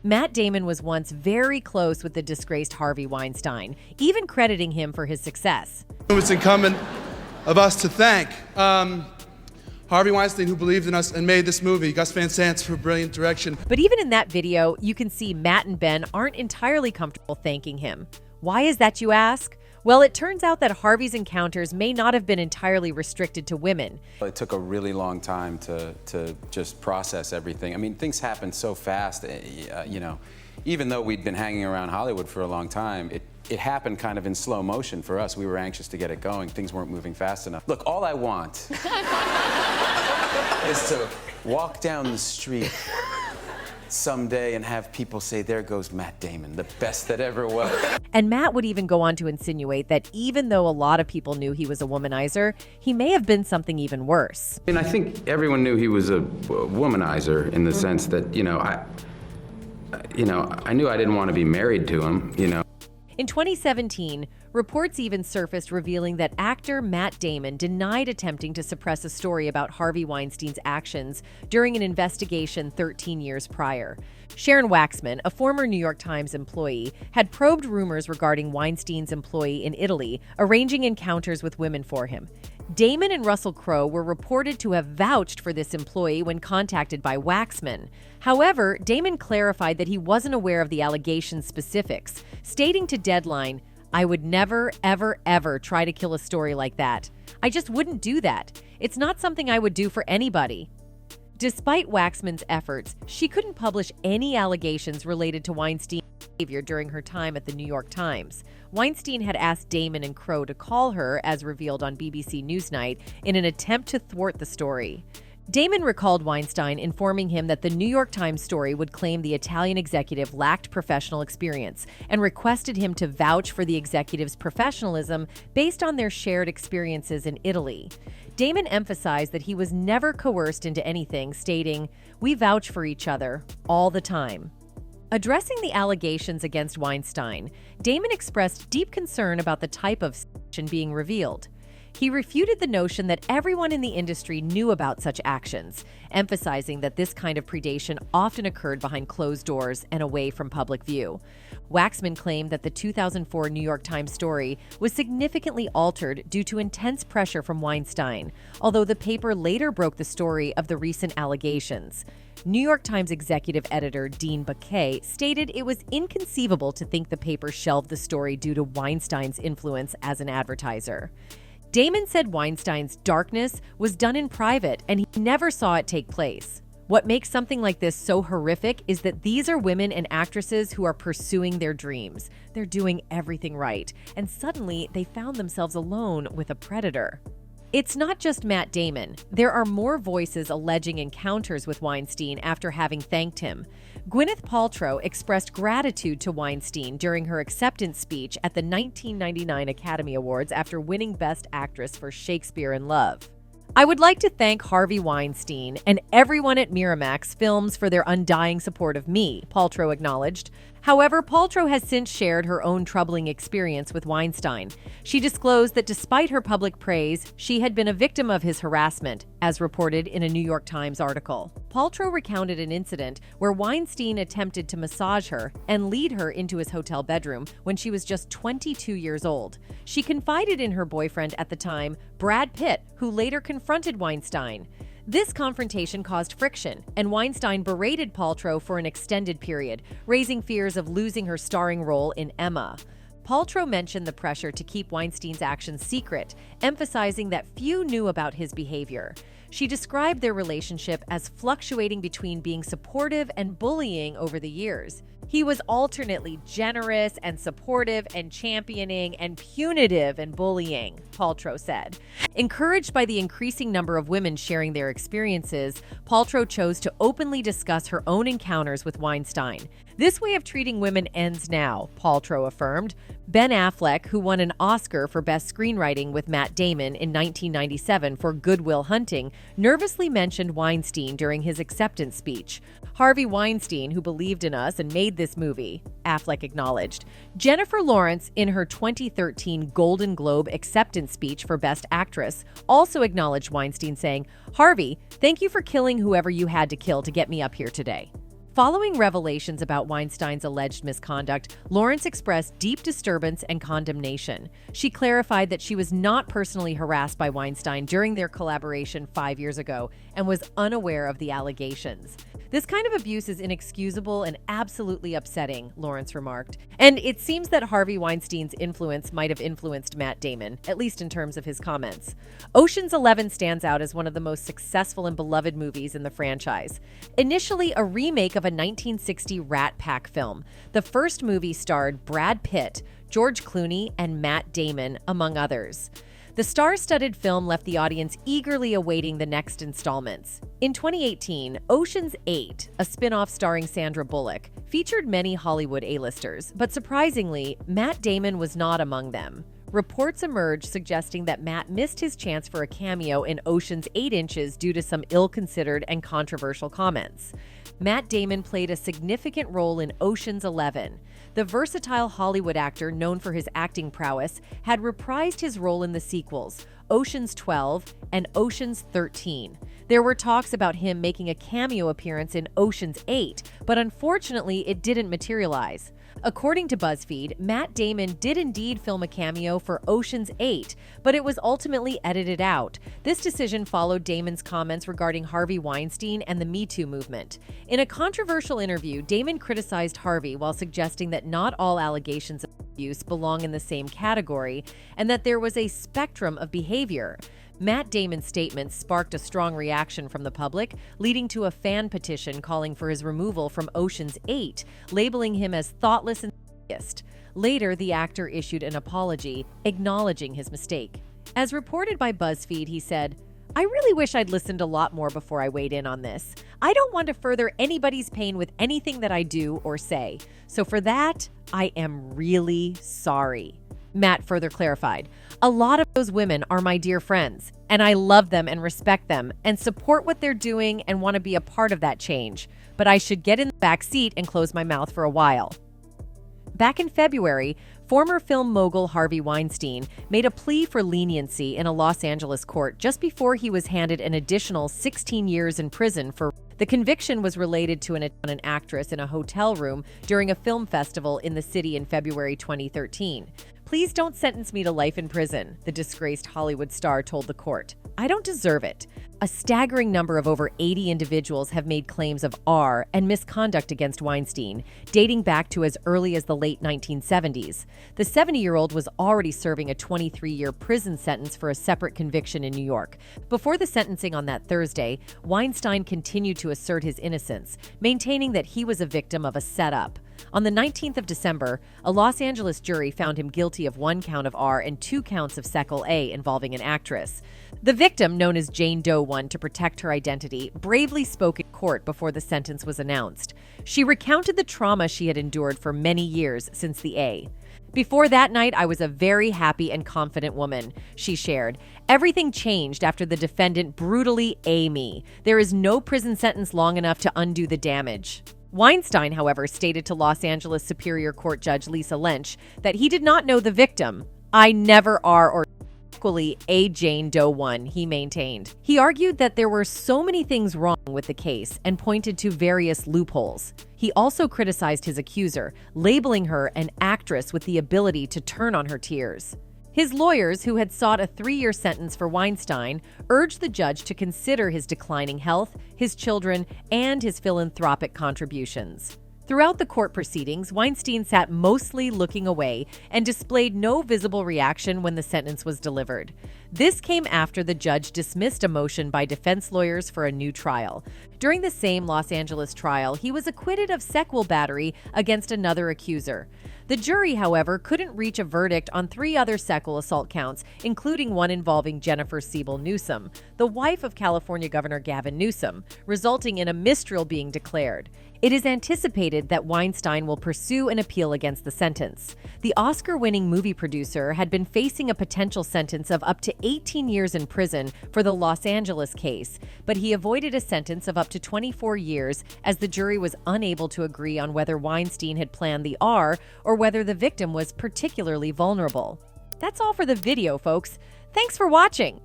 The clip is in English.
Matt Damon was once very close with the disgraced Harvey Weinstein, even crediting him for his success. It's incumbent of us to thank Harvey Weinstein, who believed in us and made this movie, Gus Van Sant for brilliant direction. But even in that video, you can see Matt and Ben aren't entirely comfortable thanking him. Why is that, you ask? Well, it turns out that Harvey's encounters may not have been entirely restricted to women. It took a really long time to just process everything. I mean, things happen so fast, even though we'd been hanging around Hollywood for a long time, it happened kind of in slow motion for us. We were anxious to get it going. Things weren't moving fast enough. Look, all I want is to walk down the street someday and have people say, there goes Matt Damon, the best that ever was. And Matt would even go on to insinuate that even though a lot of people knew he was a womanizer, he may have been something even worse. I think everyone knew he was a womanizer in the sense that, I knew I didn't want to be married to him, In 2017, reports even surfaced revealing that actor Matt Damon denied attempting to suppress a story about Harvey Weinstein's actions during an investigation 13 years prior. Sharon Waxman, a former New York Times employee, had probed rumors regarding Weinstein's employee in Italy arranging encounters with women for him. Damon and Russell Crowe were reported to have vouched for this employee when contacted by Waxman. However, Damon clarified that he wasn't aware of the allegations' specifics, stating to Deadline, "I would never, ever, ever try to kill a story like that. I just wouldn't do that. It's not something I would do for anybody." Despite Waxman's efforts, she couldn't publish any allegations related to Weinstein's behavior during her time at the New York Times. Weinstein had asked Damon and Crowe to call her, as revealed on BBC Newsnight, in an attempt to thwart the story. Damon recalled Weinstein informing him that the New York Times story would claim the Italian executive lacked professional experience and requested him to vouch for the executive's professionalism based on their shared experiences in Italy. Damon emphasized that he was never coerced into anything, stating, "We vouch for each other all the time." Addressing the allegations against Weinstein, Damon expressed deep concern about the type of action being revealed. He refuted the notion that everyone in the industry knew about such actions, emphasizing that this kind of predation often occurred behind closed doors and away from public view. Waxman claimed that the 2004 New York Times story was significantly altered due to intense pressure from Weinstein, although the paper later broke the story of the recent allegations. New York Times executive editor Dean Baquet stated it was inconceivable to think the paper shelved the story due to Weinstein's influence as an advertiser. Damon said Weinstein's darkness was done in private and he never saw it take place. What makes something like this so horrific is that these are women and actresses who are pursuing their dreams. They're doing everything right, and suddenly they found themselves alone with a predator. It's not just Matt Damon. There are more voices alleging encounters with Weinstein after having thanked him. Gwyneth Paltrow expressed gratitude to Weinstein during her acceptance speech at the 1999 Academy Awards after winning Best Actress for Shakespeare in Love. "I would like to thank Harvey Weinstein and everyone at Miramax Films for their undying support of me," Paltrow acknowledged. However, Paltrow has since shared her own troubling experience with Weinstein. She disclosed that despite her public praise, she had been a victim of his harassment, as reported in a New York Times article. Paltrow recounted an incident where Weinstein attempted to massage her and lead her into his hotel bedroom when she was just 22 years old. She confided in her boyfriend at the time, Brad Pitt, who later confronted Weinstein. This confrontation caused friction, and Weinstein berated Paltrow for an extended period, raising fears of losing her starring role in Emma. Paltrow mentioned the pressure to keep Weinstein's actions secret, emphasizing that few knew about his behavior. She described their relationship as fluctuating between being supportive and bullying over the years. He was alternately generous and supportive and championing and punitive and bullying, Paltrow said. Encouraged by the increasing number of women sharing their experiences, Paltrow chose to openly discuss her own encounters with Weinstein. "This way of treating women ends now," Paltrow affirmed. Ben Affleck, who won an Oscar for Best Screenwriting with Matt Damon in 1997 for Good Will Hunting, nervously mentioned Weinstein during his acceptance speech. "Harvey Weinstein, who believed in us and made this movie," Affleck acknowledged. Jennifer Lawrence, in her 2013 Golden Globe acceptance speech for Best Actress, also acknowledged Weinstein, saying, "Harvey, thank you for killing whoever you had to kill to get me up here today." Following revelations about Weinstein's alleged misconduct, Lawrence expressed deep disturbance and condemnation. She clarified that she was not personally harassed by Weinstein during their collaboration 5 years ago and was unaware of the allegations. This kind of abuse is inexcusable and absolutely upsetting, Lawrence remarked. And it seems that Harvey Weinstein's influence might have influenced Matt Damon, at least in terms of his comments. Ocean's 11 stands out as one of the most successful and beloved movies in the franchise. Initially a remake of a 1960 Rat Pack film, the first movie starred Brad Pitt, George Clooney, and Matt Damon, among others. The star-studded film left the audience eagerly awaiting the next installments. In 2018, Ocean's 8, a spin-off starring Sandra Bullock, featured many Hollywood A-listers, but surprisingly, Matt Damon was not among them. Reports emerged suggesting that Matt missed his chance for a cameo in Ocean's 8 Inches due to some ill-considered and controversial comments. Matt Damon played a significant role in Ocean's 11. The versatile Hollywood actor, known for his acting prowess, had reprised his role in the sequels, Ocean's 12 and Ocean's 13. There were talks about him making a cameo appearance in Ocean's 8, but unfortunately it didn't materialize. According to BuzzFeed, Matt Damon did indeed film a cameo for Ocean's 8, but it was ultimately edited out. This decision followed Damon's comments regarding Harvey Weinstein and the Me Too movement. In a controversial interview, Damon criticized Harvey while suggesting that not all allegations of abuse belong in the same category and that there was a spectrum of behavior. Matt Damon's statements sparked a strong reaction from the public, leading to a fan petition calling for his removal from Ocean's 8, labeling him as thoughtless and sexist. Later, the actor issued an apology, acknowledging his mistake. As reported by BuzzFeed, he said, "I really wish I'd listened a lot more before I weighed in on this. I don't want to further anybody's pain with anything that I do or say. So for that, I am really sorry." Matt further clarified, "A lot of those women are my dear friends, and I love them and respect them and support what they're doing and want to be a part of that change. But I should get in the back seat and close my mouth for a while." Back in February, former film mogul Harvey Weinstein made a plea for leniency in a Los Angeles court just before he was handed an additional 16 years in prison for. The conviction was related to an actress in a hotel room during a film festival in the city in February 2013. "Please don't sentence me to life in prison," the disgraced Hollywood star told the court. "I don't deserve it." A staggering number of over 80 individuals have made claims of R and misconduct against Weinstein, dating back to as early as the late 1970s. The 70-year-old was already serving a 23-year prison sentence for a separate conviction in New York. Before the sentencing on that Thursday, Weinstein continued to assert his innocence, maintaining that he was a victim of a setup. On the 19th of December, a Los Angeles jury found him guilty of 1 count of R and 2 counts of Section A involving an actress. The victim, known as Jane Doe 1 to protect her identity, bravely spoke in court before the sentence was announced. She recounted the trauma she had endured for many years since the A. "Before that night, I was a very happy and confident woman," she shared. "Everything changed after the defendant brutally A me. There is no prison sentence long enough to undo the damage." Weinstein, however, stated to Los Angeles Superior Court Judge Lisa Lynch that he did not know the victim. "I never are or equally a Jane Doe 1, he maintained. He argued that there were so many things wrong with the case and pointed to various loopholes. He also criticized his accuser, labeling her an actress with the ability to turn on her tears. His lawyers, who had sought a 3-year sentence for Weinstein, urged the judge to consider his declining health, his children, and his philanthropic contributions. Throughout the court proceedings, Weinstein sat mostly looking away and displayed no visible reaction when the sentence was delivered. This came after the judge dismissed a motion by defense lawyers for a new trial. During the same Los Angeles trial, he was acquitted of sexual battery against another accuser. The jury, however, couldn't reach a verdict on 3 other sexual assault counts, including one involving Jennifer Siebel Newsom, the wife of California Governor Gavin Newsom, resulting in a mistrial being declared. It is anticipated that Weinstein will pursue an appeal against the sentence. The Oscar-winning movie producer had been facing a potential sentence of up to 18 years in prison for the Los Angeles case, but he avoided a sentence of up to 24 years as the jury was unable to agree on whether Weinstein had planned the R or whether the victim was particularly vulnerable. That's all for the video, folks. Thanks for watching.